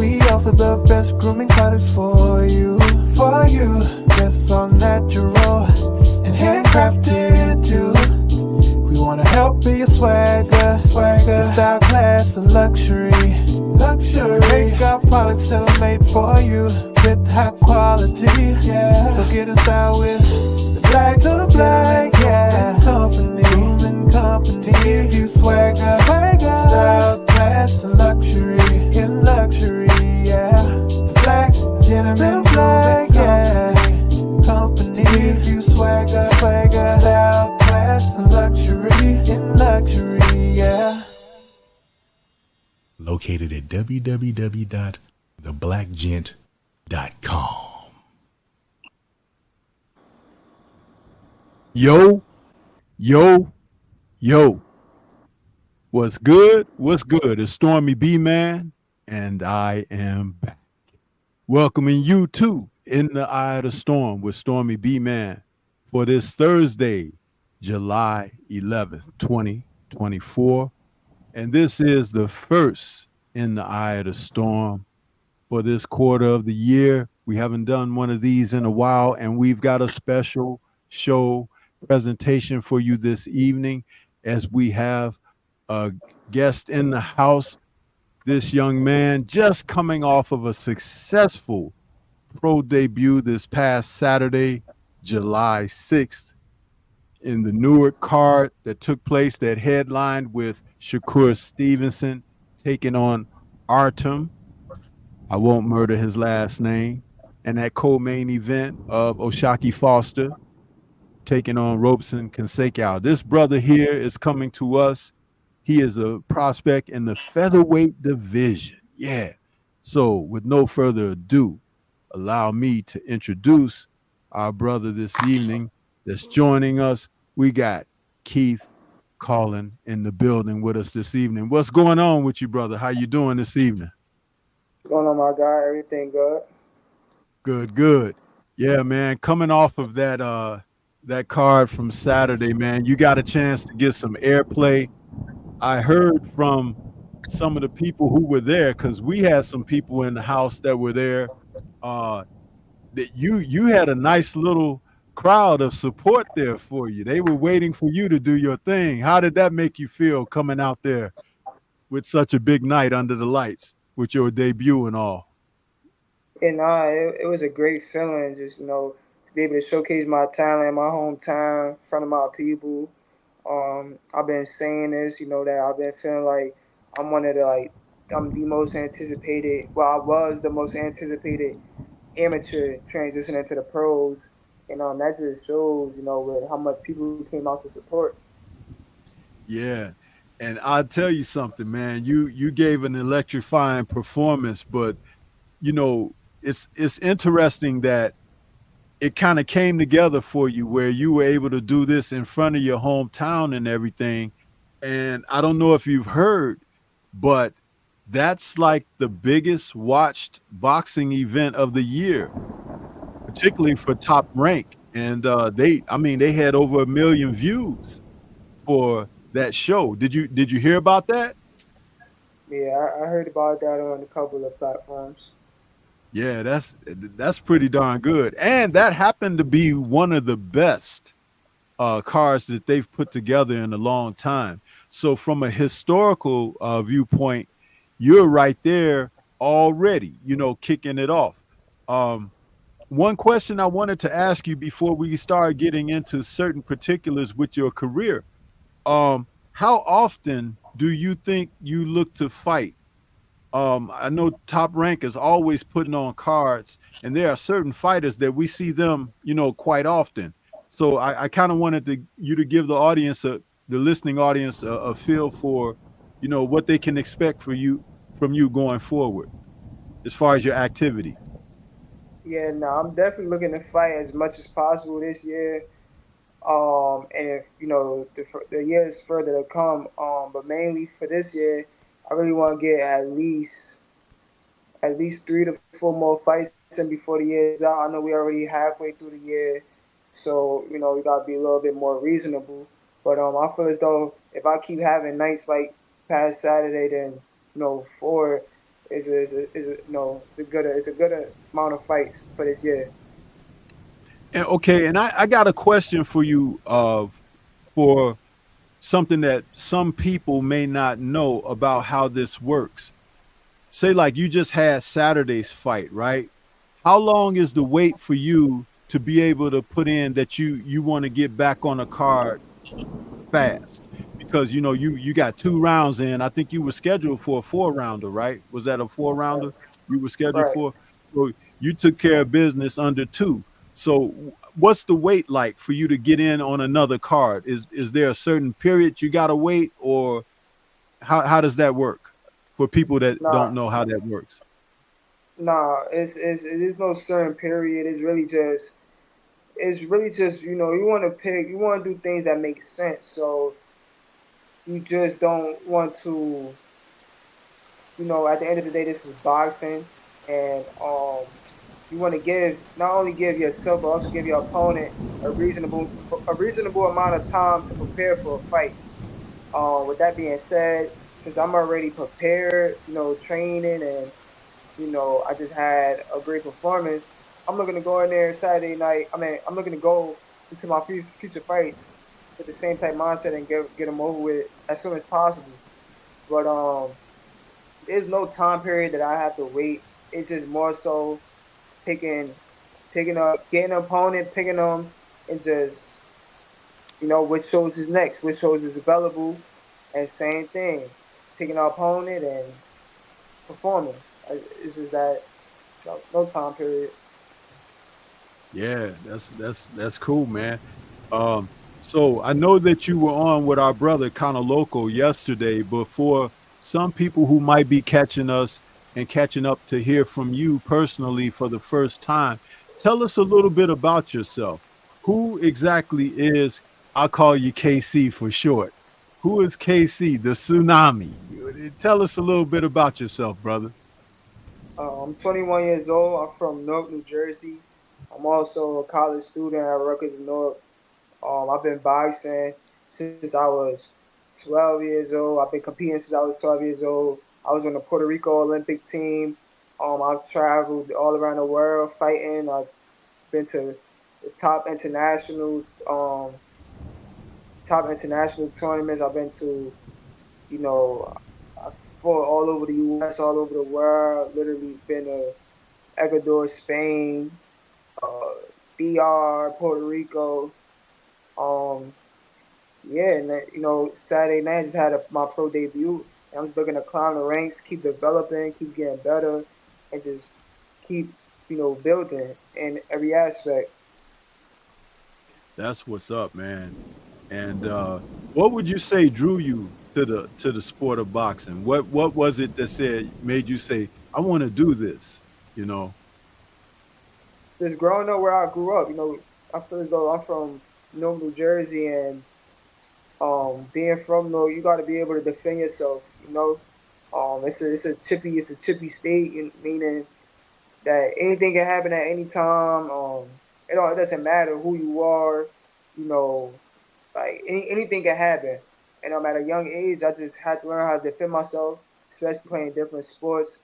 We offer the best grooming products for you. Yes, all natural and handcrafted too. We wanna help be your swagger, your style, class, and luxury. We make our products tailor-made for you with high quality. Yeah, so get in style with the black, yeah. Grooming company to give you swagger, style, class, and luxury. In luxury, yeah. The black gentleman, yeah. Company to give you swagger, style, class, and luxury. In luxury, yeah. Located at www.theblackgent.com. Yo, yo, yo. What's good? What's good? It's Stormybman, and I am back. Welcoming you to In the Eye of the Storm with Stormybman for this Thursday, July 11th, 2024. And this is the first In the Eye of the Storm for this quarter of the year. We haven't done one of these in a while, and we've got a special show presentation for you this evening as we have a guest in the house. This young man just coming off of a successful pro debut this past Saturday, July 6th, in the Newark card that took place, that headlined with Shakur Stevenson taking on Artem. I won't murder his last name. And that co-main event of Oshaki Foster taking on Robeson Conseco. This brother here is coming to us. He is a prospect in the featherweight division. Yeah. So with no further ado, allow me to introduce our brother this evening that's joining us. We got Keith Collin in the building with us this evening. What's going on with you, brother? How you doing this evening? What's going on, my guy? Everything good? Good. Yeah, man. Coming off of that card from Saturday, man, you got a chance to get some airplay. I heard from some of the people who were there, because we had some people in the house that were there, that you had a nice little crowd of support there for you. They were waiting for you to do your thing. How did that make you feel coming out there with such a big night under the lights with your debut and all? It was a great feeling, just to be able to showcase my talent in my hometown in front of my people. I've been saying this, that I've been feeling like I'm I'm the most anticipated. Well, I was the most anticipated amateur transitioning to the pros, and that just shows, with how much people came out to support. Yeah. And I'll tell you something, man. You gave an electrifying performance, but it's interesting that it kind of came together for you where you were able to do this in front of your hometown and everything. And I don't know if you've heard, but that's like the biggest watched boxing event of the year, particularly for Top Rank. And they had over 1 million views for that show. Did you hear about that? Yeah, I heard about that on a couple of platforms. Yeah, that's pretty darn good. And that happened to be one of the best cards that they've put together in a long time. So from a historical viewpoint, you're right there already, kicking it off. One question I wanted to ask you before we start getting into certain particulars with your career. How often do you think you look to fight? I know Top Rank is always putting on cards, and there are certain fighters that we see them, quite often. So I kind of wanted you to give the audience, the listening audience, a feel for, what they can expect from you going forward, as far as your activity. Yeah, no, I'm definitely looking to fight as much as possible this year. And if the years further to come, but mainly for this year, I really want to get at least 3 to 4 more fights in before the year's out. I know we already halfway through the year, so we gotta be a little bit more reasonable. But I feel as though if I keep having nights like past Saturday, then forward, it's a good amount of fights for this year. And okay, and I got a question for you for something that some people may not know about how this works. Say like you just had Saturday's fight, right? How long is the wait for you to be able to put in that you want to get back on a card fast? Because you know you got 2 rounds in. I think you were scheduled for a 4 rounder, right? Was that a 4 rounder you were scheduled Right. for? So you took care of business under 2. So what's the wait like for you to get in on another card? Is there a certain period you gotta wait, or how does that work for people that don't Nah, know how that works? it is no certain period. It's really just you want to pick, you want to do things that make sense. So you just don't want to, at the end of the day, this is boxing, and you want to give, not only give yourself but also give your opponent a reasonable amount of time to prepare for a fight. With that being said, since I'm already prepared, training, and I just had a great performance, I'm looking to go in there Saturday night. I mean, I'm looking to go into my future fights with the same type mindset and get them over with as soon as possible. But there's no time period that I have to wait. It's just more so picking picking up, getting an opponent, picking them, and just which shows is next, which shows is available, and same thing, picking an opponent and performing. It's just that no time period. Yeah, that's cool, man. Um, so I know that you were on with our brother kind of local yesterday, but for some people who might be catching us and catching up to hear from you personally for the first time, tell us a little bit about yourself. Who exactly is, I'll call you KC for short. Who is KC, the tsunami? Tell us a little bit about yourself, brother. I'm 21 years old. I'm from Newark, New Jersey. I'm also a college student at Rutgers Newark. I've been boxing since I was 12 years old. I've been competing since I was 12 years old. I was on the Puerto Rico Olympic team. I've traveled all around the world fighting. I've been to the top international tournaments. I've been to, you know, I fought all over the U.S., all over the world. Literally been to Ecuador, Spain, uh, DR, Puerto Rico. Um, Yeah, and Saturday night I just had my pro debut. And I'm just looking to climb the ranks, keep developing, keep getting better, and just keep building in every aspect. That's what's up, man. And what would you say drew you to the sport of boxing? What was it that said made you say, I want to do this? You know, Just growing up where I grew up, I feel as though I'm from Newark, New Jersey, and being from Newark, you got to be able to defend yourself. It's a chippy state, meaning that anything can happen at any time. It doesn't matter who you are, you know, like anything can happen. And at a young age, I just had to learn how to defend myself, especially playing different sports.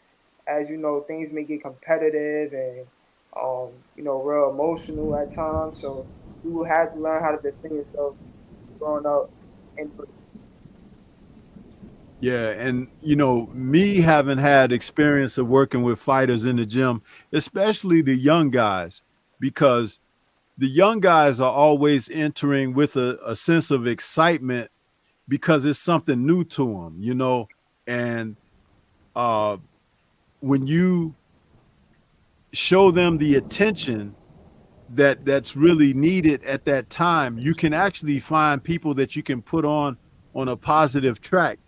As you know, things may get competitive and real emotional at times. So you will have to learn how to defend yourself growing up. And yeah, and me having had experience of working with fighters in the gym, especially the young guys, because the young guys are always entering with a sense of excitement because it's something new to them. And uh, when you show them the attention that's really needed at that time, you can actually find people that you can put on a positive track.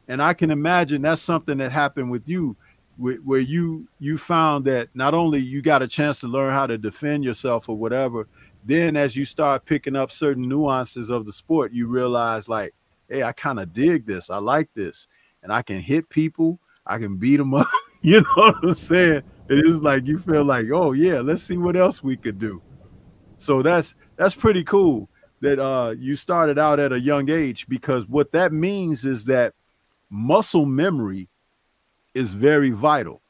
And I can imagine that's something that happened with you, where you found that not only you got a chance to learn how to defend yourself or whatever, then as you start picking up certain nuances of the sport, you realize like, hey, I kind of dig this, I like this, and I can hit people, I can beat them up. You know what I'm saying? It is like you feel like, oh yeah, let's see what else we could do. So that's pretty cool that you started out at a young age, because what that means is that muscle memory is very vital.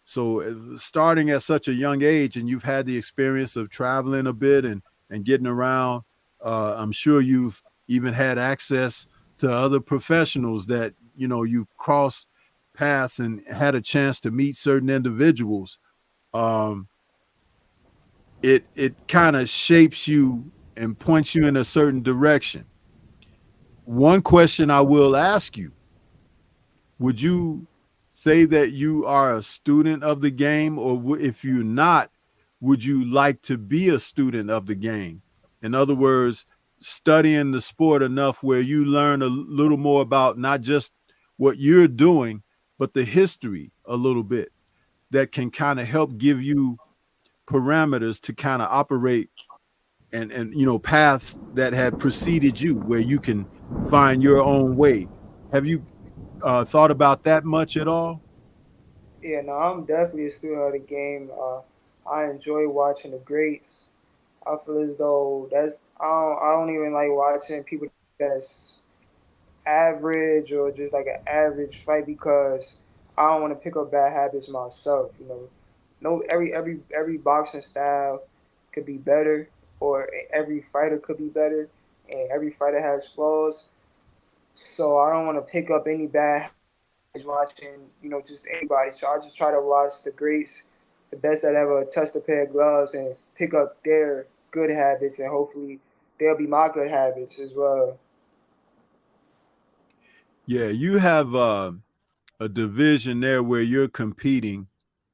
So starting at such a young age, and you've had the experience of traveling a bit and getting around, I'm sure you've even had access to other professionals that you cross paths and had a chance to meet certain individuals. Um, it kind of shapes you and points you in a certain direction. One question I will ask you: would you say that you are a student of the game, or if you're not, would you like to be a student of the game? In other words, studying the sport enough where you learn a little more about not just what you're doing, but the history a little bit that can kind of help give you parameters to kind of operate and paths that had preceded you where you can find your own way. Have you thought about that much at all? Yeah, no, I'm definitely a student of the game. I enjoy watching the greats. I feel as though I don't even like watching people that's average or just like an average fight because I don't want to pick up bad habits myself. No, every boxing style could be better, or every fighter could be better, and every fighter has flaws. So I don't want to pick up any bad habits watching, just anybody. So I just try to watch the greats, the best that ever touched a pair of gloves, and pick up their good habits, and hopefully they'll be my good habits as well. Yeah, you have a division there where you're competing.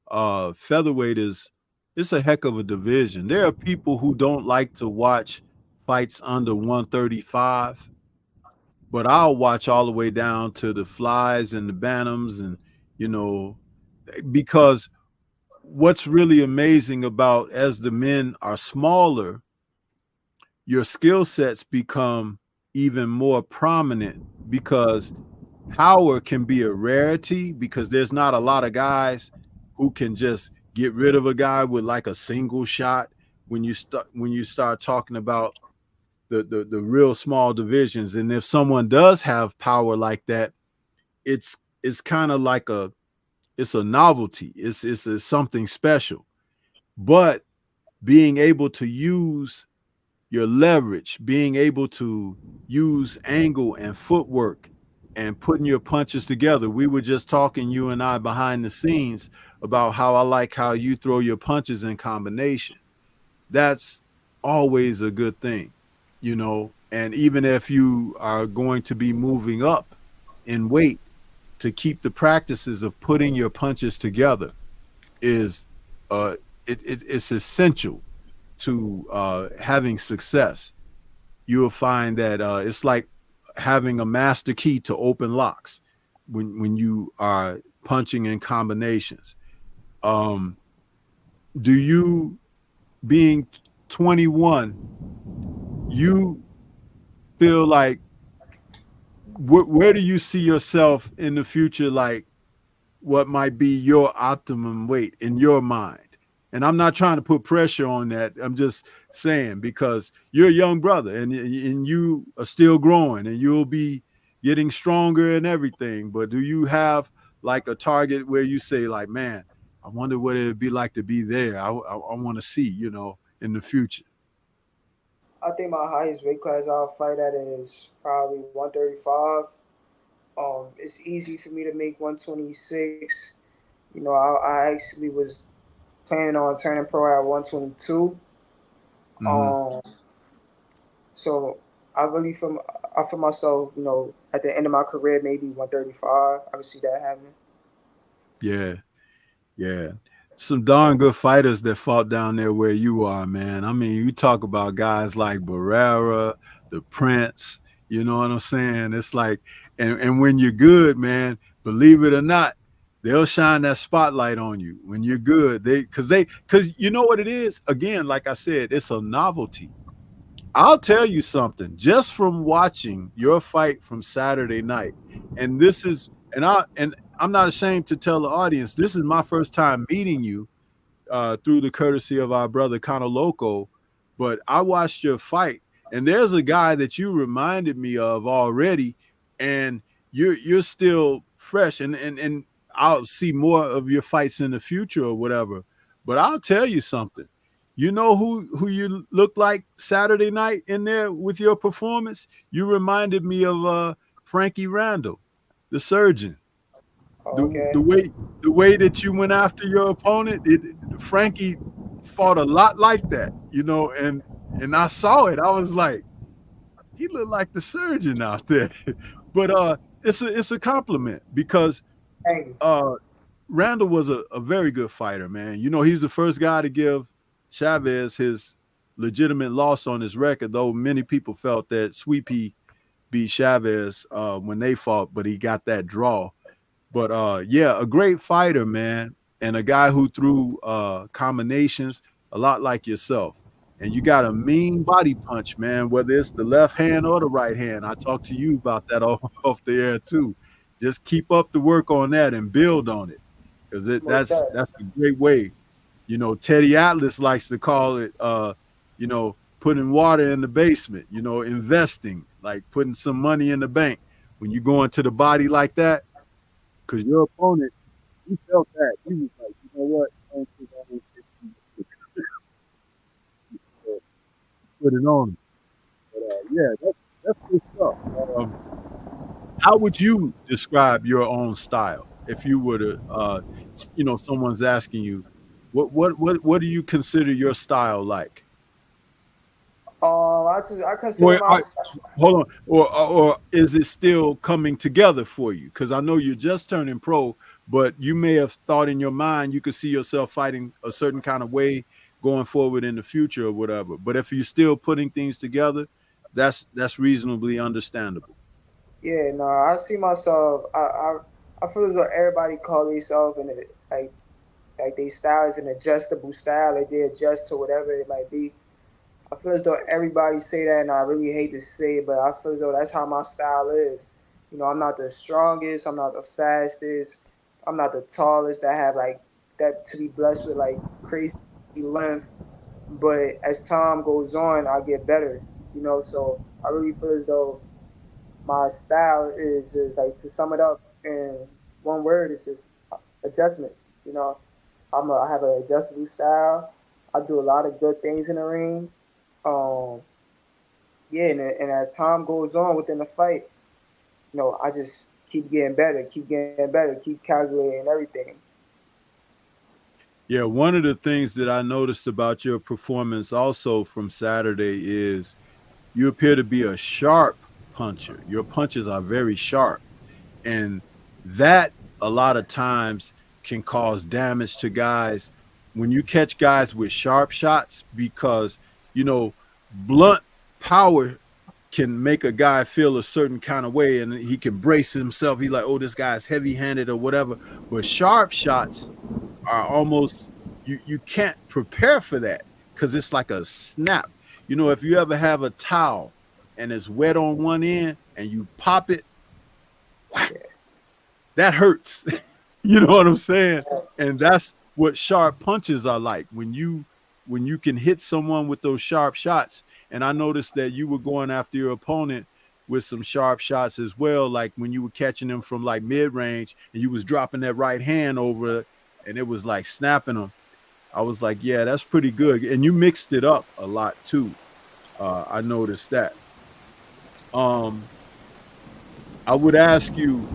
Featherweight is it's a heck of a division. There are people who don't like to watch fights under 135, but I'll watch all the way down to the flies and the bantams, and you know, because what's really amazing about as the men are smaller, your skill sets become even more prominent because power can be a rarity because there's not a lot of guys who can just get rid of a guy with like a single shot when you start talking about the real small divisions. And if someone does have power like that, it's kind of like it's a novelty. It's something special. But being able to use your leverage, being able to use angle and footwork and putting your punches together. We were just talking, you and I, behind the scenes about how I like how you throw your punches in combination. That's always a good thing. And even if you are going to be moving up in weight, to keep the practices of putting your punches together is uh, it's essential to having success. You'll find that it's like having a master key to open locks when you are punching in combinations. Um, do you, being 21, you feel like where do you see yourself in the future? Like, what might be your optimum weight in your mind? And I'm not trying to put pressure on that. I'm just saying because you're a young brother and you are still growing and you'll be getting stronger and everything. But do you have like a target where you say like, man, I wonder what it'd be like to be there. I want to see, in the future. I think my highest weight class I'll fight at is probably 135. It's easy for me to make 126. I actually was planning on turning pro at 122. Mm-hmm. Um, so I feel myself, at the end of my career, maybe 135. I can see that happening. Yeah. Yeah. Some darn good fighters that fought down there where you are, man. I mean, you talk about guys like Barrera, the Prince, you know what I'm saying? It's like, and when you're good, man, believe it or not, they'll shine that spotlight on you. When you're good, because you know what it is? Again, like I said, it's a novelty. I'll tell you something, just from watching your fight from Saturday night, and this is, and I'm not ashamed to tell the audience, this is my first time meeting you through the courtesy of our brother Connor Loco. But I watched your fight, and there's a guy that you reminded me of already, and you're still fresh. And I'll see more of your fights in the future or whatever. But I'll tell you something. You know who you look like Saturday night in there with your performance? You reminded me of Frankie Randall, the surgeon. The Okay. the way the way that you went after your opponent, Frankie fought a lot like that, and I saw it. I was like, he looked like the surgeon out there. But it's a compliment because Thank you. uh Randall was a very good fighter, man. He's the first guy to give Chavez his legitimate loss on his record, though many people felt that Sweepy beat Chavez when they fought, but he got that draw. But yeah, a great fighter, man, and a guy who threw combinations a lot like yourself. And you got a mean body punch, man, whether it's the left hand or the right hand. I talked to you about that off the air too. Just keep up the work on that and build on it, because Most that's definitely. that's a great way. Teddy Atlas likes to call it, putting water in the basement. Investing, like putting some money in the bank. When you go into the body like that, because your opponent, he felt that. He was like, you know what? I don't think I will put it on him. But yeah, that's good stuff. Um, how would you describe your own style if you were to, someone's asking you, what do you consider your style like? I consider Or my hold on, or is it still coming together for you? Because I know you're just turning pro, but you may have thought in your mind you could see yourself fighting a certain kind of way going forward in the future or whatever. But if you're still putting things together, that's reasonably understandable. yeah, no, I see myself. I feel as though everybody call themselves and like they style is an adjustable style. Like they adjust to whatever it might be. I feel as though everybody say that, and I really hate to say it, but I feel as though that's how my style is. I'm not the strongest. I'm not the fastest. I'm not the tallest. That have like that to be blessed with like crazy length. But as time goes on, I get better. So I really feel as though my style is like, to sum it up in one word, it's just adjustments. I have an adjustable style. I do a lot of good things in the ring. Um, yeah, and as time goes on within the fight, I just keep getting better, keep calculating everything. Yeah, one of the things that I noticed about your performance also from Saturday is you appear to be a sharp puncher. Your punches are very sharp. And that a lot of times can cause damage to guys when you catch guys with sharp shots, because, blunt power can make a guy feel a certain kind of way and he can brace himself. He like, oh, this guy's heavy handed or whatever. But sharp shots are almost, you can't prepare for that because it's like a snap. If you ever have a towel and it's wet on one end and you pop it, whack, Yeah, that hurts. You know what I'm saying? And that's what sharp punches are like. When you can hit someone with those sharp shots. And I noticed that you were going after your opponent with some sharp shots as well, like when you were catching them from like mid-range and you was dropping that right hand over and it was like snapping them. I was like, yeah, that's pretty good. And you mixed it up a lot too. I noticed that. Um, I would ask you,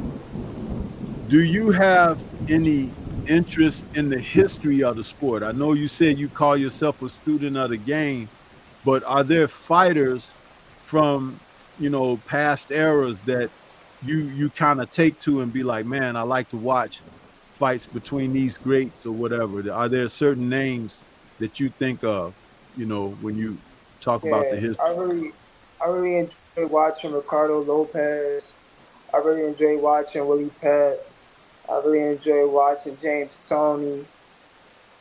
do you have any interest in the history of the sport? I know you said you call yourself a student of the game, but are there fighters from, past eras that you kind of take to and be like, man, I like to watch fights between these greats or whatever? Are there certain names that you think of, when you talk about the yeah. history? I really enjoy watching Ricardo Lopez. I really enjoy watching Willie Pett. I really enjoy watching James Toney,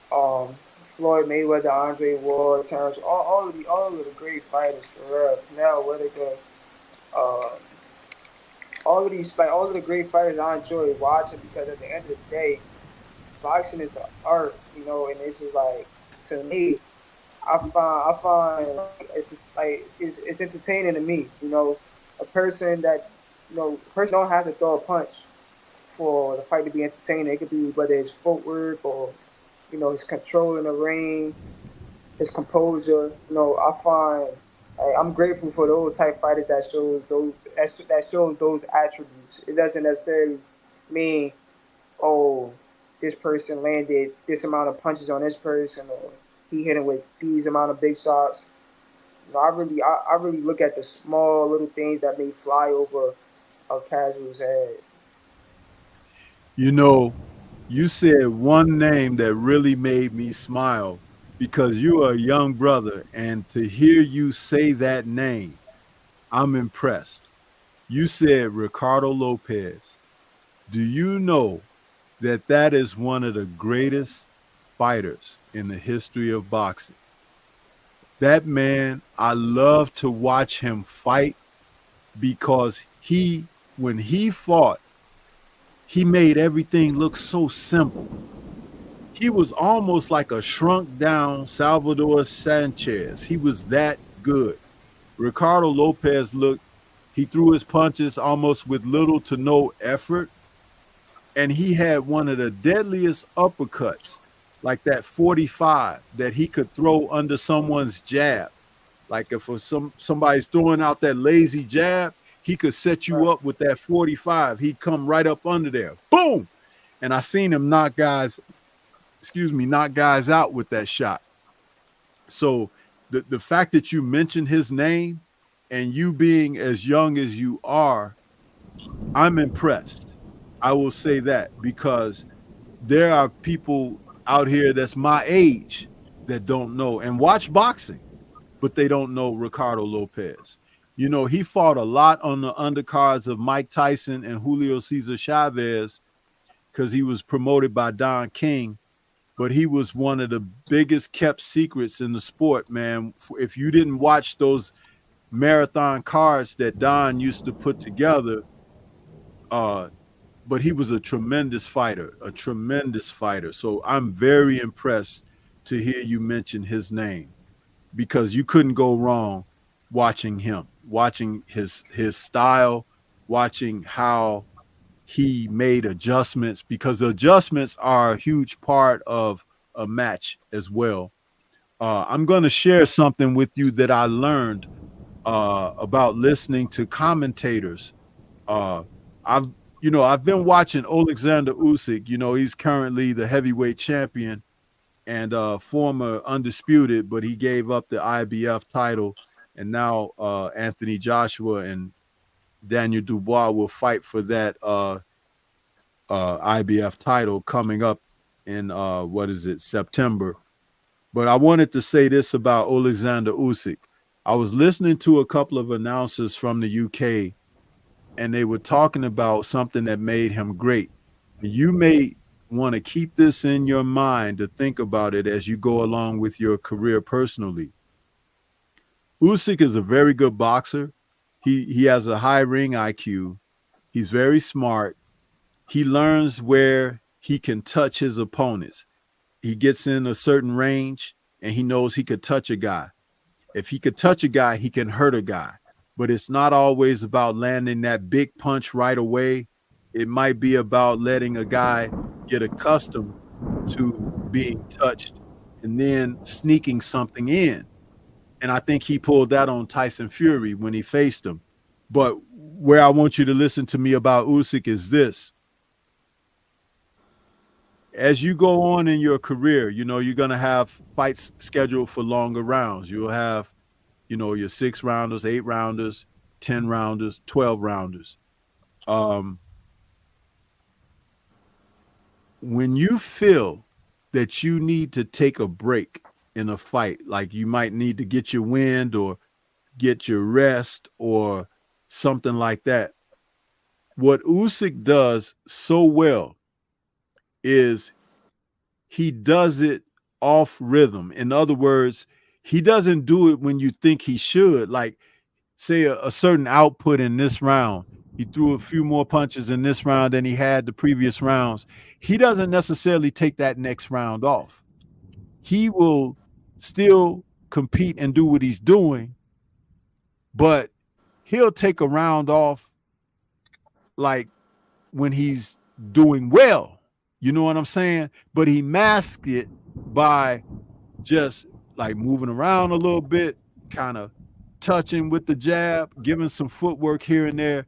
Floyd Mayweather, Andre Ward, Terrence, all of the great fighters for real. Now Whitaker, uh, all of the great fighters I enjoy watching, because at the end of the day, boxing is an art, and it's just like, to me, I find it's entertaining to me. A person don't have to throw a punch for the fight to be entertaining. It could be whether it's footwork or his control in the ring, his composure. I find I'm grateful for those type fighters that shows those attributes. It doesn't necessarily mean, oh, this person landed this amount of punches on this person, or he hit him with these amount of big shots. I really look at the small little things that may fly over a casual's head. You know, you said one name that really made me smile because you are a young brother, and to hear you say that name, I'm impressed. You said Ricardo Lopez. Do you know that that is one of the greatest fighters in the history of boxing? That man, I love to watch him fight because when he fought, he made everything look so simple. He was almost like a shrunk down Salvador Sanchez. He was that good. Ricardo Lopez he threw his punches almost with little to no effort. And he had one of the deadliest uppercuts, like that 45 that he could throw under someone's jab. Like if somebody's throwing out that lazy jab, he could set you up with that 45. He'd come right up under there. Boom. And I seen him knock guys out with that shot. So the fact that you mentioned his name and you being as young as you are, I'm impressed. I will say that because there are people out here that's my age that don't know and watch boxing, but they don't know Ricardo Lopez. He fought a lot on the undercards of Mike Tyson and Julio Cesar Chavez because he was promoted by Don King, but he was one of the biggest kept secrets in the sport, man. If you didn't watch those marathon cards that Don used to put together, but he was a tremendous fighter. So I'm very impressed to hear you mention his name because you couldn't go wrong watching him, watching his style, watching how he made adjustments, because adjustments are a huge part of a match as well. I'm going to share something with you that I learned about listening to commentators. I've been watching Alexander Usyk. He's currently the heavyweight champion and former undisputed, but he gave up the IBF title, and now Anthony Joshua and Daniel Dubois will fight for that IBF title coming up in September. But I wanted to say this about Alexander Usyk. I was listening to a couple of announcers from the UK, and they were talking about something that made him great. You may want to keep this in your mind to think about it as you go along with your career personally. Usyk is a very good boxer. He has a high ring IQ. He's very smart. He learns where he can touch his opponents. He gets in a certain range and he knows he could touch a guy. If he could touch a guy, he can hurt a guy. But it's not always about landing that big punch right away. It might be about letting a guy get accustomed to being touched and then sneaking something in. And I think he pulled that on Tyson Fury when he faced him. But where I want you to listen to me about Usyk is this. As you go on in your career, you're going to have fights scheduled for longer rounds. You'll have, your 6 rounders, 8 rounders, 10 rounders, 12 rounders. When you feel that you need to take a break in a fight, like you might need to get your wind or get your rest or something like that, what Usyk does so well is he does it off rhythm. In other words, he doesn't do it when you think he should. Like, say a certain output in this round, he threw a few more punches in this round than he had the previous rounds. He doesn't necessarily take that next round off. He will still compete and do what he's doing, but he'll take a round off like when he's doing well. You know what I'm saying? But he masked it by just like moving around a little bit, kind of touching with the jab, giving some footwork here and there.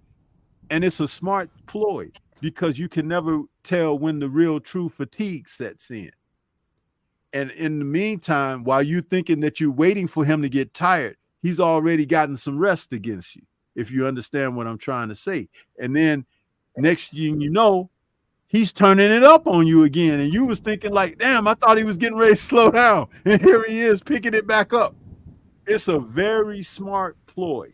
And it's a smart ploy because you can never tell when the real true fatigue sets in. And in the meantime, while you thinking that you're waiting for him to get tired, he's already gotten some rest against you, if you understand what I'm trying to say. And then next thing you know, he's turning it up on you again. And you was thinking like, damn, I thought he was getting ready to slow down. And here he is picking it back up. It's a very smart ploy.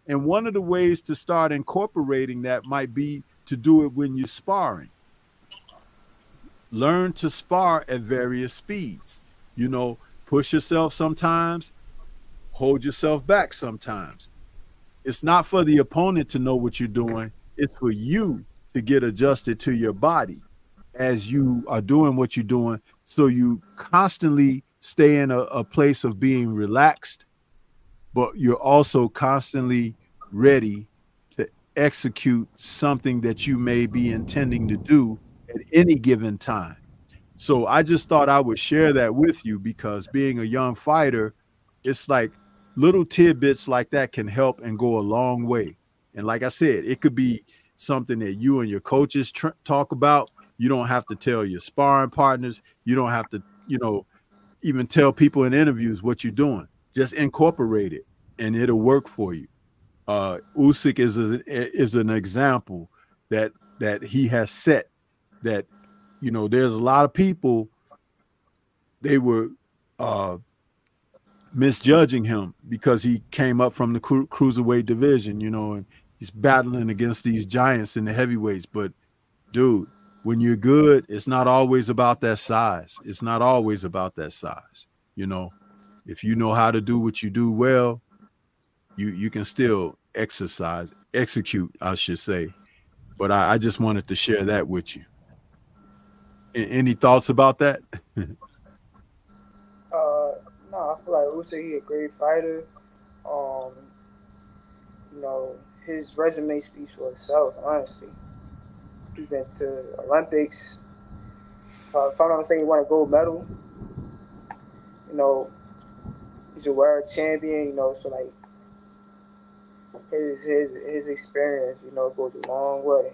And one of the ways to start incorporating that might be to do it when you're sparring. Learn to spar at various speeds. You know, push yourself sometimes, hold yourself back sometimes. It's not for the opponent to know what you're doing, it's for you to get adjusted to your body as you are doing what you're doing. So you constantly stay in a place of being relaxed, but you're also constantly ready to execute something that you may be intending to do at any given time. So I just thought I would share that with you because being a young fighter, it's like little tidbits like that can help and go a long way. And like I said, it could be something that you and your coaches talk about. You don't have to tell your sparring partners. You don't have to, even tell people in interviews what you're doing. Just incorporate it, and it'll work for you. Usyk is an example that he has set. That there's a lot of people, they were misjudging him because he came up from the cruiserweight division, and he's battling against these giants in the heavyweights. But dude, when you're good, it's not always about that size. It's not always about that size. If you know how to do what you do well, you can still execute, I should say. But I just wanted to share that with you. Any thoughts about that? No, I feel like Usyk he a great fighter. Um, his resume speaks for itself. Honestly, he's been to Olympics. If I'm not mistaken, he won a gold medal. You know, he's a world champion. So like his experience, goes a long way.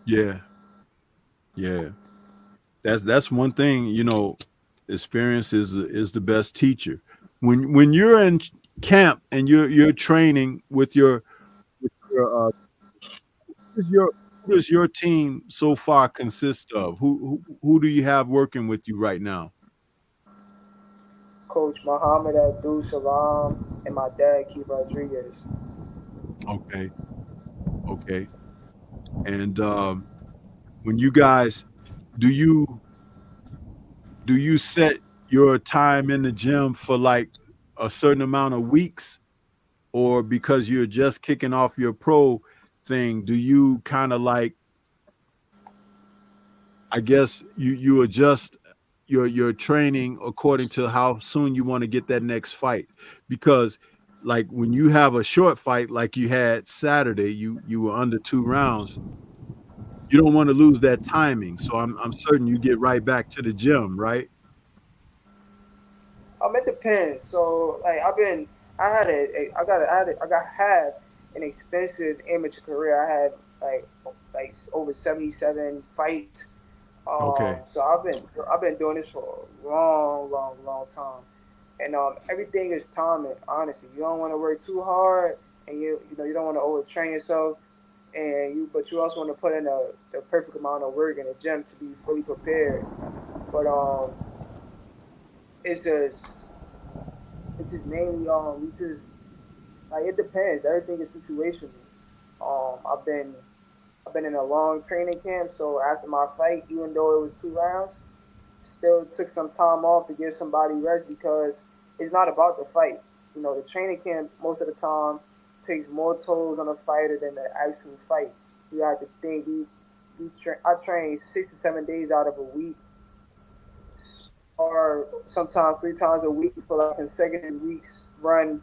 Yeah, yeah. That's one thing. Experience is the best teacher. When you're in camp and you're training with your who does your team so far consist of? Who do you have working with you right now? Coach Muhammad Abdul Salam and my dad Keith Rodriguez. Okay, okay. And when you guys do you do you set your time in the gym for like a certain amount of weeks, or because you're just kicking off your pro thing, do you kind of like, I guess you adjust your training according to how soon you want to get that next fight? Because like when you have a short fight like you had Saturday, you were under 2 rounds, you don't want to lose that timing. So I'm certain you get right back to the gym, right? It depends. So like I had I got had an extensive amateur career. I had like over 77 fights. Okay. So I've been doing this for a long, long, long time, and everything is timing. Honestly, you don't want to work too hard, and you don't want to overtrain yourself, but you also want to put in the perfect amount of work in the gym to be fully prepared. But it's just it's just mainly we just like it depends. Everything is situational. Um, I've been I've been in a long training camp, so after my fight, even though it was 2 rounds, still took some time off to give somebody rest because it's not about the fight. The training camp most of the time takes more tolls on a fighter than the actual fight. You have to think I train 6 to 7 days out of a week, or sometimes 3 times a week for like consecutive weeks. Run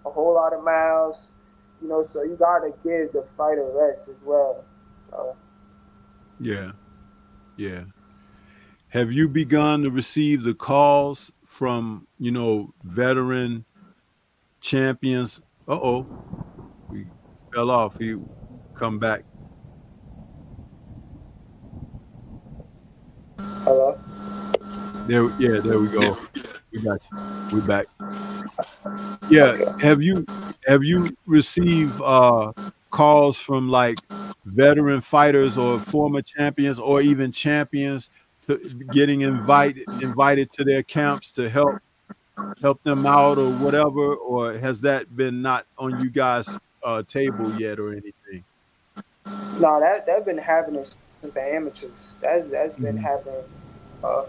a whole lot of miles, so you gotta give the fighter rest as well. So Yeah, yeah. Have you begun to receive the calls from, veteran champions? Uh-oh, we fell off. He come back. Hello. There, yeah, there we go. We got you. We back. Yeah. Okay. Have you received calls from like veteran fighters or former champions or even champions to getting invited to their camps to help them out or whatever, or has that been not on you guys' table yet or anything? No, that been happening since the amateurs. That's been Mhm. happening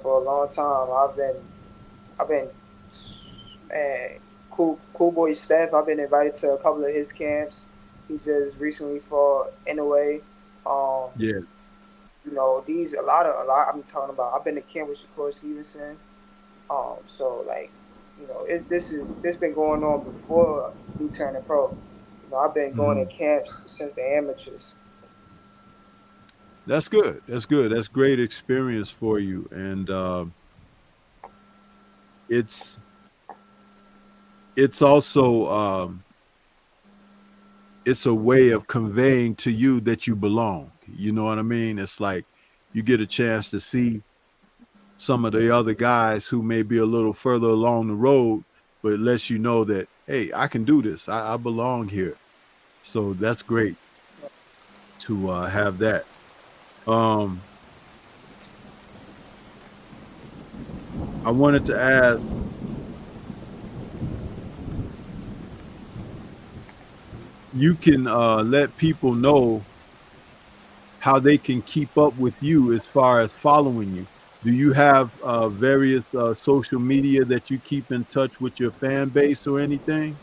for a long time. I've been man, cool boy Steph. I've been invited to a couple of his camps. He just recently fought in a way. Um, Yeah. these a lot. I'm talking about. I've been to camp with Shakur Stevenson. So like, this been going on before me turning pro. I've been going Mhm. to camps since the amateurs. That's good. That's good. That's great experience for you, and it's it's also it's a way of conveying to you that you belong. You know what I mean? It's like you get a chance to see some of the other guys who may be a little further along the road, but it lets you know that, hey, I can do this. I belong here. So that's great to have that. Um, I wanted to ask, you can let people know how they can keep up with you as far as following you. Do you have various social media that you keep in touch with your fan base or anything?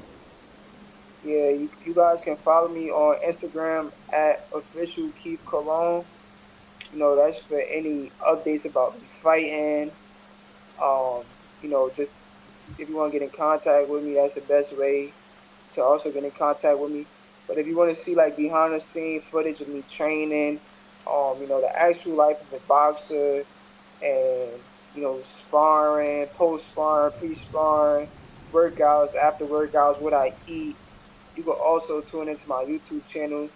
Yeah, you guys can follow me on Instagram at official Keith Cologne. That's for any updates about me fighting. Um, just if you want to get in contact with me, that's the best way to also get in contact with me. But if you want to see like behind the scene footage of me training, the actual life of a boxer, and sparring, post sparring, pre sparring, workouts, after workouts, what I eat. You can also tune into my YouTube channel,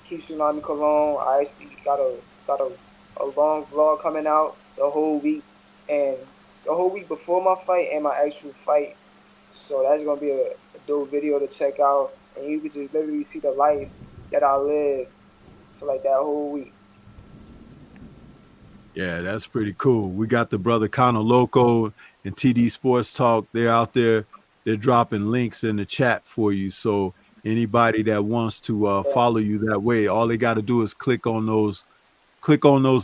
Keep Tsunami Cologne. I actually got a long vlog coming out the whole week, and the whole week before my fight and my actual fight. So that's gonna be a dope video to check out, and you can just literally see the life that I live for like that whole week. Yeah, that's pretty cool. We got the brother Connor Loco and TD Sports Talk. They're out there. They're dropping links in the chat for you. So anybody that wants to Yeah, follow you that way, all they got to do is click on those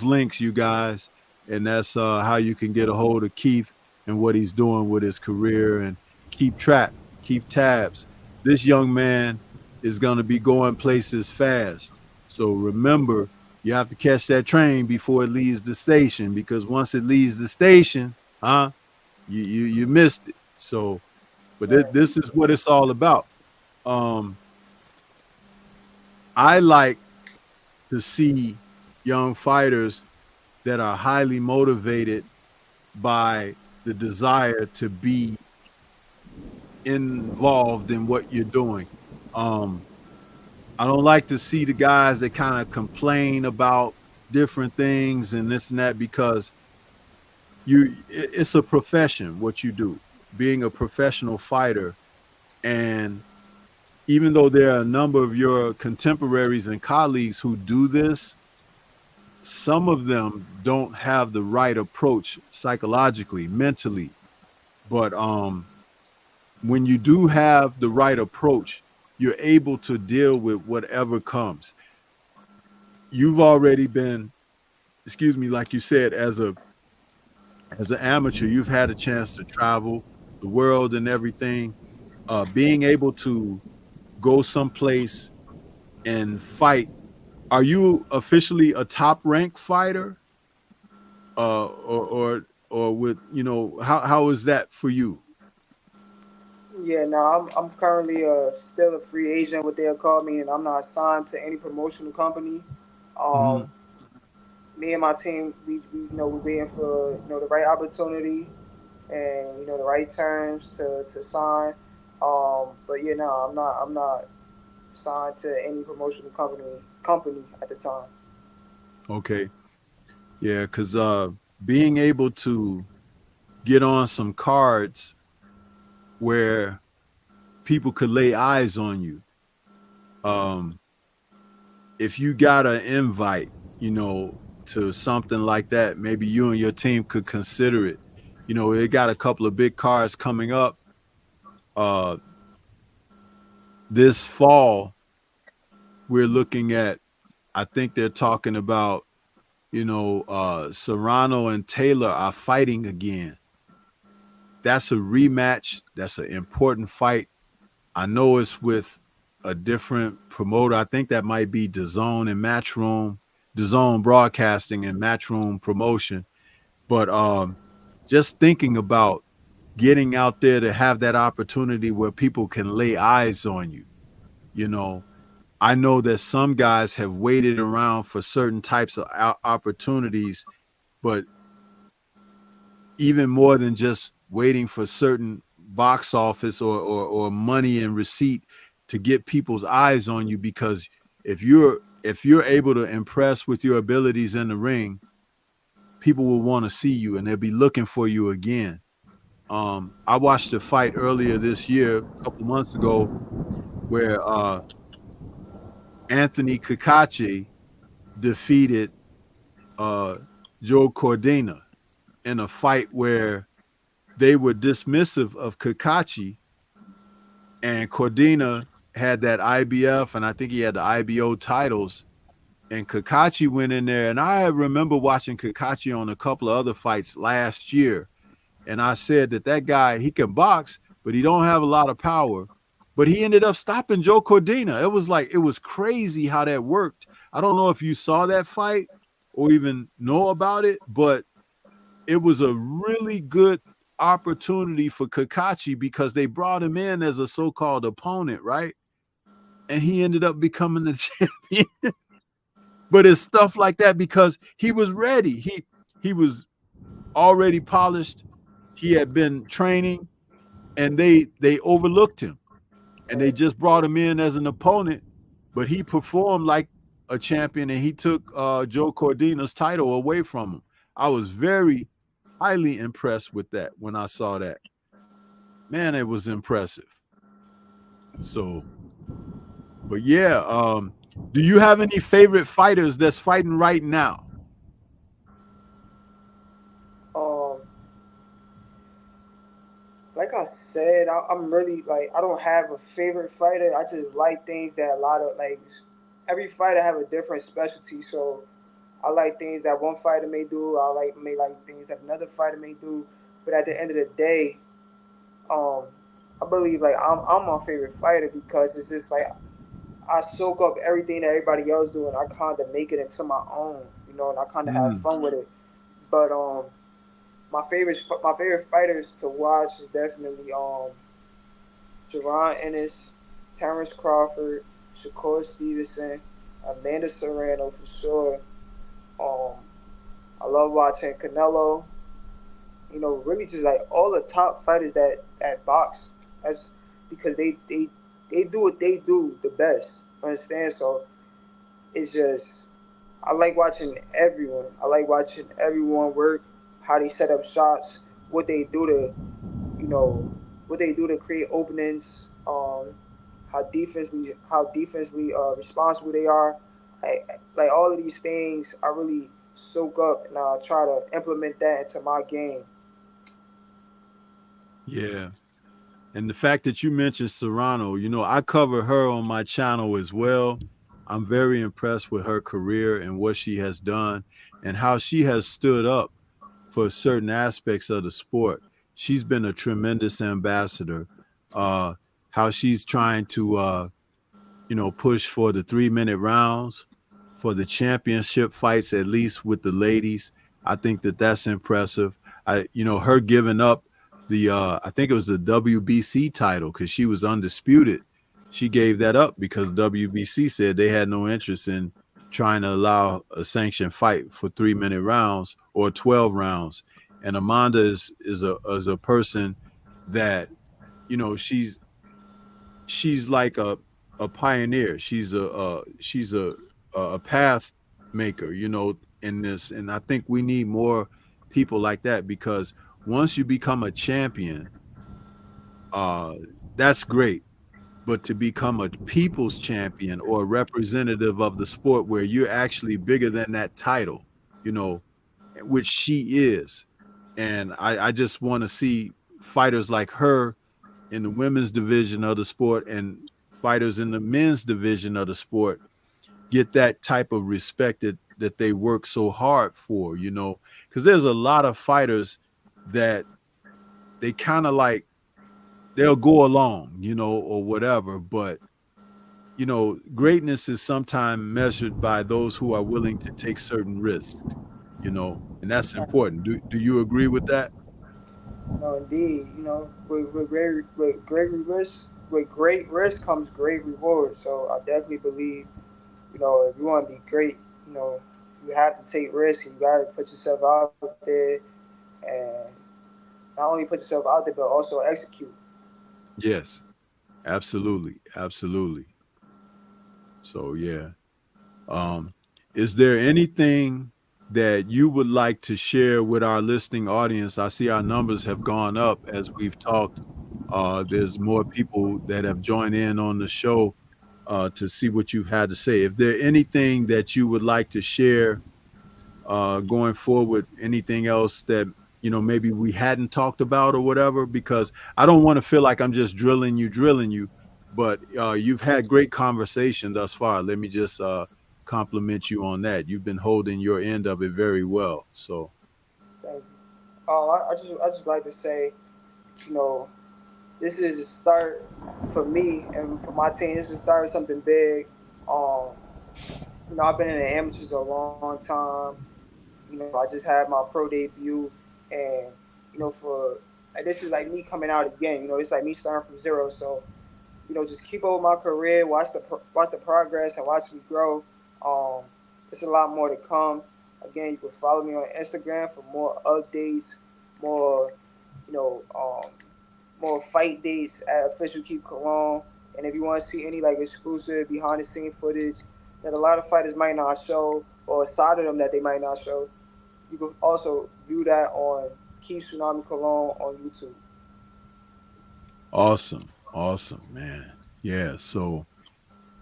links, you guys, and that's how you can get a hold of Keith and what he's doing with his career and keep track, keep tabs. This young man is going to be going places fast. So remember, you have to catch that train before it leaves the station because once it leaves the station, you missed it. So, but right. this is what it's all about. Um, I like to see young fighters that are highly motivated by the desire to be involved in what you're doing. Um, I don't like to see the guys that kind of complain about different things and this and that because it's a profession what you do, being a professional fighter. And even though there are a number of your contemporaries and colleagues who do this, some of them don't have the right approach psychologically, mentally. But when you do have the right approach, you're able to deal with whatever comes. You've already been, excuse me, like you said, as an amateur, you've had a chance to travel the world and everything. Being able to go someplace and fight. Are you officially a top rank fighter? Or with how is that for you? Yeah, no, I'm currently still a free agent, what they'll call me, and I'm not signed to any promotional company. Um, Hmm. me and my team, we you know, we're waiting for, you know, the right opportunity and, you know, the right terms to sign. But yeah, no, I'm not signed to any promotional company at the time. Okay. Yeah, because being able to get on some cards where people could lay eyes on you. Um, if you got an invite, you know, to something like that, maybe you and your team could consider it. You know, they got a couple of big cards coming up uh this fall. We're looking at, I think they're talking about, you know, Serrano and Taylor are fighting again. That's a rematch. That's an important fight. I know it's with a different promoter. I think that might be DAZN and Matchroom, DAZN Broadcasting and Matchroom Promotion. But just thinking about getting out there to have that opportunity where people can lay eyes on you. You know, I know that some guys have waited around for certain types of opportunities, but even more than just waiting for certain box office or money and receipt to get people's eyes on you, because if you're able to impress with your abilities in the ring, people will want to see you and they'll be looking for you again. I watched a fight earlier this year, a couple months ago, where Anthony Kakachi defeated uh, Joe Cordina in a fight where they were dismissive of Kakachi, and Cordina had that IBF and I think he had the IBO titles, and Kakachi went in there, and I remember watching Kakachi on a couple of other fights last year, and I said that guy, he can box, but he don't have a lot of power. But he ended up stopping Joe Cordina. It was crazy how that worked. I don't know if you saw that fight or even know about it, but it was a really good opportunity for Kakachi because they brought him in as a so-called opponent, right? And he ended up becoming the champion. But it's stuff like that because he was ready. He was already polished. He had been training, and they overlooked him, and they just brought him in as an opponent. But he performed like a champion, and he took Joe Cordina's title away from him. I was very highly impressed with that when I saw that. Man, it was impressive. So, but yeah, do you have any favorite fighters that's fighting right now? Um, like I said, I'm really like I don't have a favorite fighter. I just like things that a lot of like every fighter have a different specialty. So I like things that one fighter may do. May like things that another fighter may do. But at the end of the day, um, I believe like I'm my favorite fighter because it's just like I soak up everything that everybody else do and I kind of make it into my own, you know, and I kind of have Mm, fun with it. But my favorite fighters to watch is definitely Jerron Ennis, Terrence Crawford, Shakur Stevenson, Amanda Serrano for sure. Um, I love watching Canelo. You know, really just like all the top fighters that box. That's because they do what they do the best. Understand? So it's just I like watching everyone. I like watching everyone work, how they set up shots, what they do to you know what they do to create openings, how defensively responsible they are. Like all of these things, I really soak up and I try to implement that into my game. yeah. And the fact that you mentioned Serrano, you know, I cover her on my channel as well. I'm very impressed with her career and what she has done and how she has stood up for certain aspects of the sport. She's been a tremendous ambassador. Uh, how she's trying to, push for the 3 minute rounds, for the championship fights, at least with the ladies. I think that that's impressive. Her giving up I think it was the WBC title because she was undisputed. She gave that up because WBC said they had no interest in trying to allow a sanctioned fight for 3-minute rounds or 12 rounds. And Amanda is a person that, she's like a pioneer. She's a path maker, in this. And I think we need more people like that, because once you become a champion, uh, that's great. But to become a people's champion or a representative of the sport where you're actually bigger than that title, you know, which she is. And I just want to see fighters like her in the women's division of the sport and fighters in the men's division of the sport get that type of respect that they work so hard for, because there's a lot of fighters that they kind of like, they'll go along, or whatever. But, greatness is sometimes measured by those who are willing to take certain risks, and that's important. Do you agree with that? No, indeed. With great risk comes great reward. So I definitely believe, if you want to be great, you have to take risks and you got to put yourself out there and not only put yourself out there but also execute. Yes, absolutely. Absolutely. So, yeah. Um, is there anything that you would like to share with our listening audience? I see our numbers have gone up as we've talked. There's more people that have joined in on the show to see what you've had to say. If there anything that you would like to share going forward, anything else that maybe we hadn't talked about or whatever, because I don't want to feel like I'm just drilling you, but you've had great conversation thus far. Let me just compliment you on that. You've been holding your end of it very well. So Thank you. I just like to say, you know, this is a start for me and for my team. This is the start of something big. Um, I've been in the amateurs a long time. I just had my pro debut, and this is like me coming out again. It's like me starting from zero. So just keep over my career, watch the progress, and watch me grow. Um, there's a lot more to come. Again, you can follow me on Instagram for more updates, more you know um, more fight dates at Official Keep Cologne. And if you want to see any like exclusive behind the scene footage that a lot of fighters might not show, or a side of them that they might not show, you can also view that on Keep Tsunami Cologne on YouTube. awesome. Awesome, man. Yeah. So,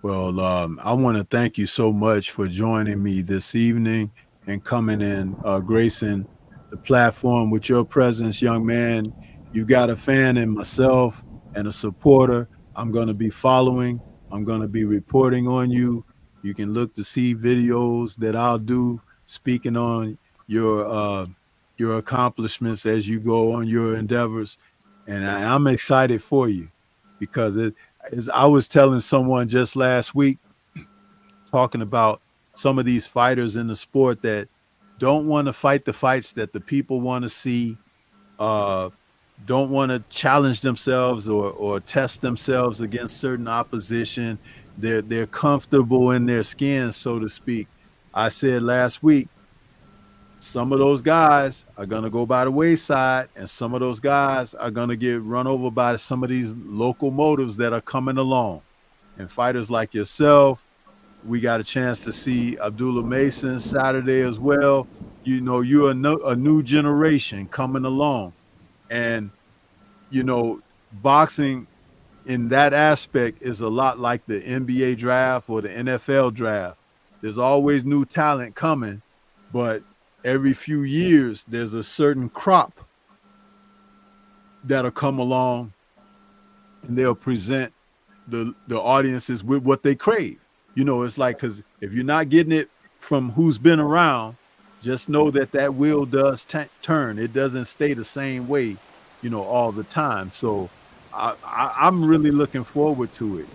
well, I want to thank you so much for joining me this evening and coming in, gracing the platform with your presence, young man. You got a fan in myself and a supporter. I'm going to be following. I'm going to be reporting on you. You can look to see videos that I'll do speaking on your uh, your accomplishments as you go on your endeavors, and I'm excited for you because as I was telling someone just last week, talking about some of these fighters in the sport that don't want to fight the fights that the people want to see, uh, don't want to challenge themselves or test themselves against certain opposition. They're comfortable in their skin, so to speak. I said last week, some of those guys are gonna go by the wayside, and some of those guys are gonna get run over by some of these locomotives that are coming along. And fighters like yourself, we got a chance to see Abdullah Mason Saturday as well. You're a new generation coming along, and boxing in that aspect is a lot like the NBA draft or the NFL draft. There's always new talent coming, but every few years there's a certain crop that'll come along and they'll present the audiences with what they crave. It's like, because if you're not getting it from who's been around, just know that wheel does turn. It doesn't stay the same way, all the time. So I'm really looking forward to it.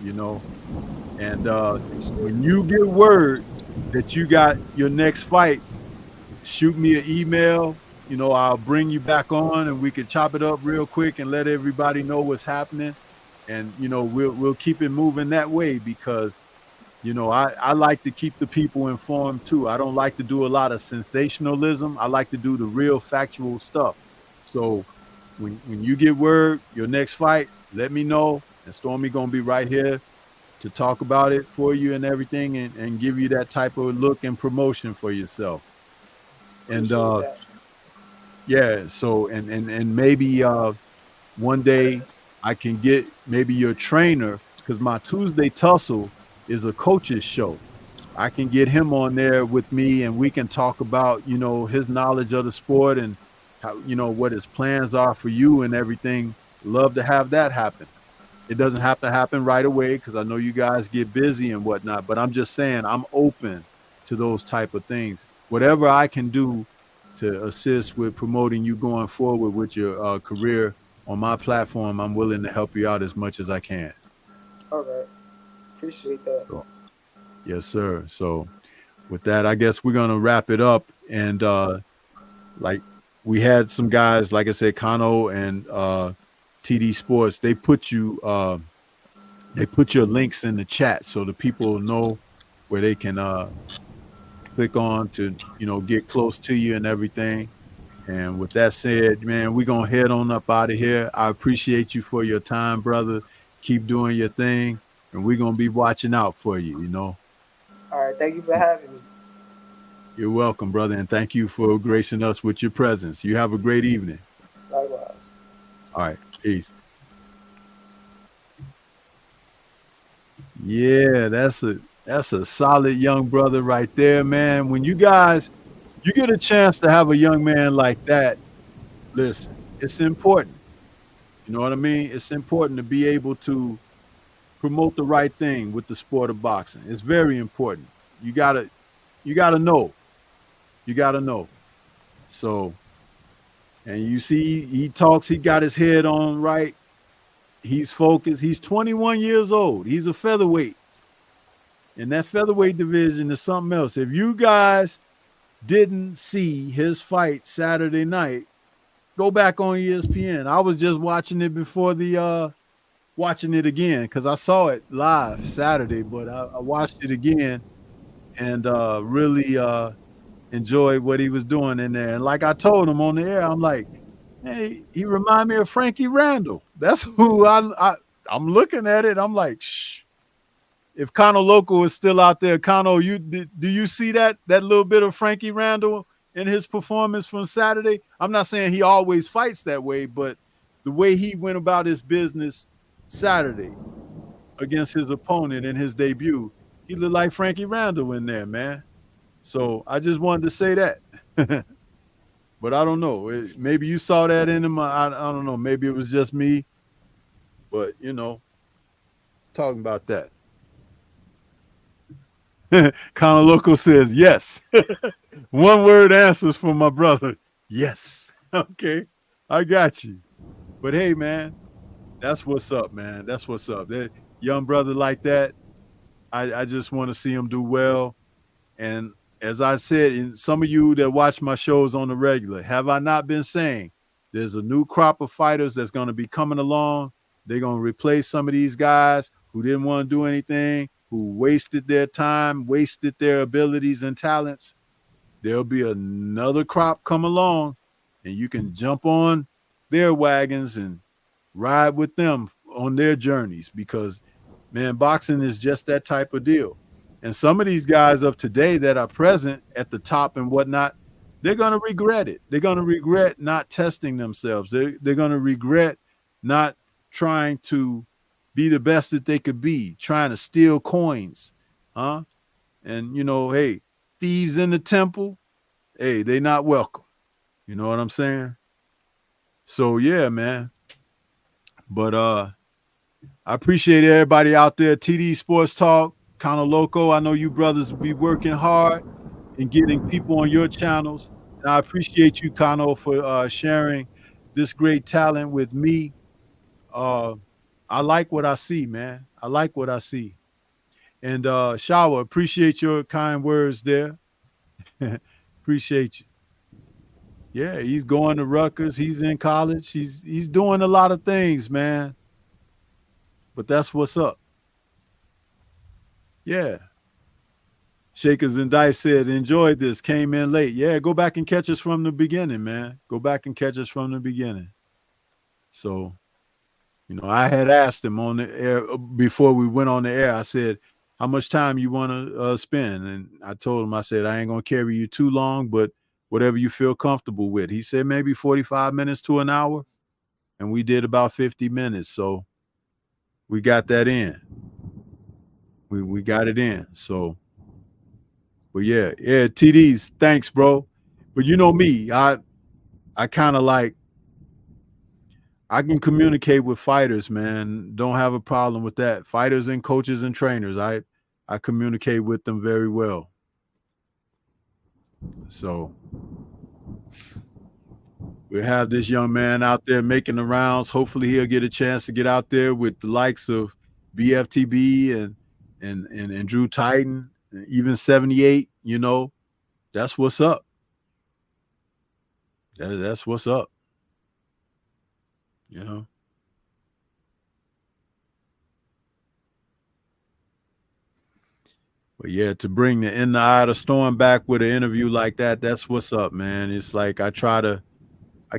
And when you get word that you got your next fight, shoot me an email. I'll bring you back on and we can chop it up real quick and let everybody know what's happening. And we'll keep it moving that way, because I like to keep the people informed too. I don't like to do a lot of sensationalism. I like to do the real factual stuff. So when you get word your next fight, let me know. And Stormy gonna be right here to talk about it for you and everything, and give you that type of look and promotion for yourself. And Appreciate that. yeah, so and maybe one day I can get maybe your trainer, because my Tuesday tussle is a coach's show. I can get him on there with me and we can talk about, his knowledge of the sport and how, what his plans are for you and everything. Love to have that happen. It doesn't have to happen right away because I know you guys get busy and whatnot, but I'm just saying I'm open to those type of things. Whatever I can do to assist with promoting you going forward with your career on my platform, I'm willing to help you out as much as I can. All right. Appreciate that. So, yes, sir. So with that, I guess we're gonna wrap it up. And like we had some guys, like I said, Kano and TD Sports, they put your links in the chat so the people know where they can click on to, get close to you and everything. And with that said, man, we're gonna head on up out of here. I appreciate you for your time, brother. Keep doing your thing, and we're gonna be watching out for you. All right. Thank you for having me. You're welcome, brother, and thank you for gracing us with your presence. You have a great evening. Likewise. All right, peace. Yeah, that's a solid young brother right there, man. When you get a chance to have a young man like that, listen, it's important. You know what I mean? It's important to be able to promote the right thing with the sport of boxing. It's very important. You gotta know. You gotta know. So, and you see, he talks. He got his head on right. He's focused. He's 21 years old. He's a featherweight. And that featherweight division is something else. If you guys didn't see his fight Saturday night, go back on ESPN. I was just watching it before watching it again because I saw it live Saturday, but I watched it again and really enjoyed what he was doing in there. And like I told him on the air, I'm like, hey, he remind me of Frankie Randall. That's who I'm looking at it. I'm like, shh. If Kano Loco is still out there, Kano, do you see that little bit of Frankie Randall in his performance from Saturday? I'm not saying he always fights that way, but the way he went about his business Saturday against his opponent in his debut, he looked like Frankie Randall in there, man. So I just wanted to say that. But I don't know. Maybe you saw that in him. I don't know. Maybe it was just me. But, talking about that. Conor Loco says, yes. One word answers for my brother. Yes. Okay. I got you. But hey, man, that's what's up, man. That's what's up. That young brother like that, I just want to see him do well. And as I said, some of you that watch my shows on the regular, have I not been saying there's a new crop of fighters that's going to be coming along? They're going to replace some of these guys who didn't want to do anything, who wasted their time, wasted their abilities and talents. There'll be another crop come along, and you can jump on their wagons and ride with them on their journeys because, man, boxing is just that type of deal. And some of these guys of today that are present at the top and whatnot, they're going to regret it. They're going to regret not testing themselves. They're going to regret not trying to be the best that they could be, trying to steal coins. And, hey, thieves in the temple, hey, they not welcome. You know what I'm saying? So, yeah, man. But I appreciate everybody out there. TD Sports Talk, Conor Loco. I know you brothers will be working hard and getting people on your channels. And I appreciate you, Conor, for sharing this great talent with me. I like what I see, man. I like what I see. And Shawa, appreciate your kind words there. Appreciate you. Yeah, he's going to Rutgers. He's in college. He's doing a lot of things, man. But that's what's up. Yeah. Shakers and Dice said, enjoyed this, came in late. Yeah, go back and catch us from the beginning, man. Go back and catch us from the beginning. So, I had asked him on the air before we went on the air. I said, how much time you want to spend? And I told him, I said, I ain't going to carry you too long, but whatever you feel comfortable with. He said maybe 45 minutes to an hour. And we did about 50 minutes. So we got that in. We got it in. So, but yeah, TDs, thanks, bro. But you know me, I kind of like, I can communicate with fighters, man. Don't have a problem with that. Fighters and coaches and trainers, I communicate with them very well. So we have this young man out there making the rounds. Hopefully he'll get a chance to get out there with the likes of BFTB and Drew Titan, and even 78, that's what's up. That's what's up. But yeah, to bring the In the Eye of the Storm back with an interview like that, that's what's up, man. It's like I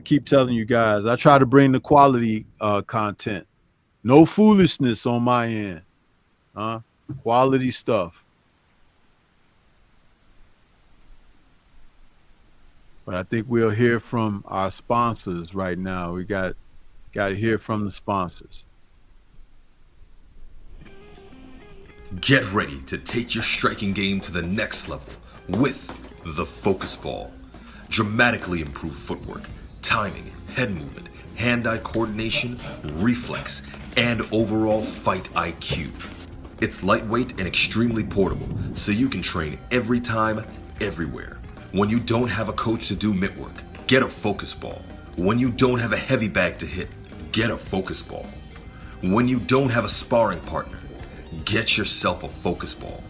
keep telling you guys, I try to bring the quality content. No foolishness on my end. Quality stuff. But I think we'll hear from our sponsors right now. We got to hear from the sponsors. Get ready to take your striking game to the next level with the Focus Ball. Dramatically improved footwork, timing, head movement, hand-eye coordination, reflex, and overall fight IQ. It's lightweight and extremely portable, so you can train every time, everywhere. When you don't have a coach to do mitt work, get a Focus Ball. When you don't have a heavy bag to hit, get a Focus Ball. When you don't have a sparring partner, get yourself a Focus Ball.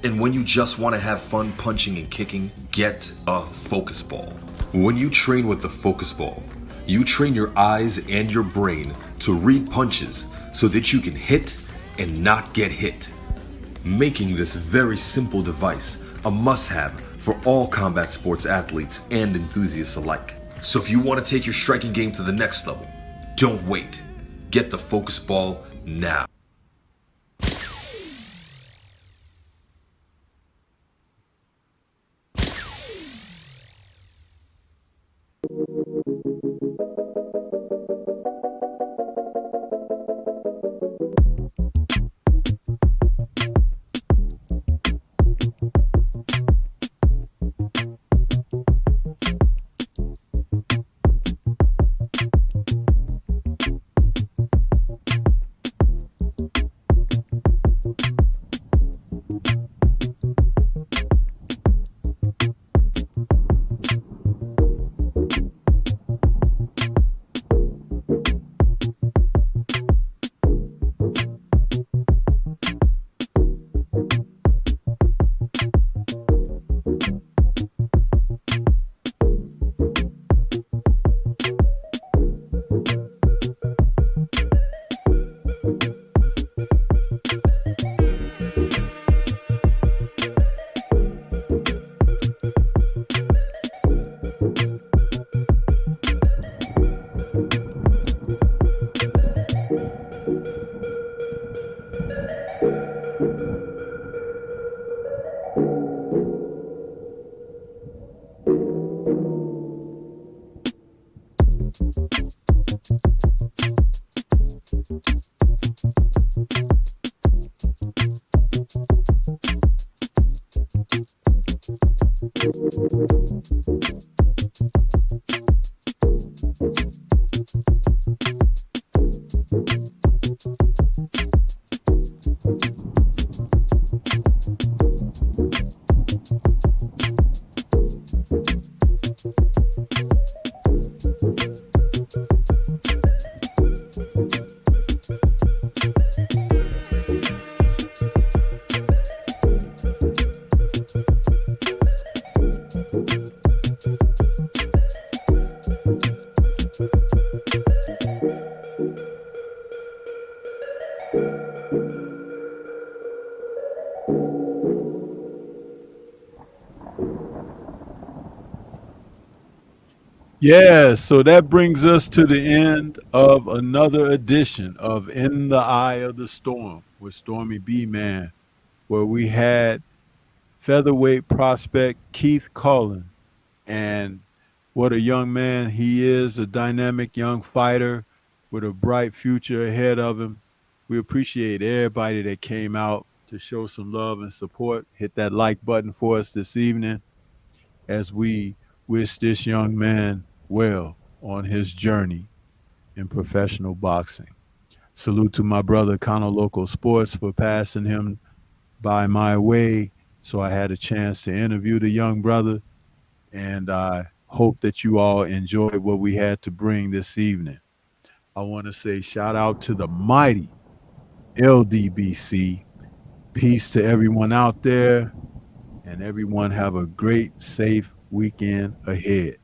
And when you just want to have fun punching and kicking, get a Focus Ball. When you train with the Focus Ball, you train your eyes and your brain to read punches so that you can hit and not get hit, making this very simple device a must-have for all combat sports athletes and enthusiasts alike. So if you want to take your striking game to the next level, don't wait. Get the Focus Ball now. Yeah, so that brings us to the end of another edition of In the Eye of the Storm with Stormy B Man, where we had featherweight prospect Keith Cullen. And what a young man he is, a dynamic young fighter with a bright future ahead of him. We appreciate everybody that came out to show some love and support. Hit that like button for us this evening as we wish this young man well on his journey in professional boxing. Salute to my brother Cono Local Sports for passing him by my way so I had a chance to interview the young brother. And I hope that you all enjoyed what we had to bring this evening. I want to say shout out to the mighty LDBC. Peace to everyone out there, and everyone have a great, safe weekend ahead.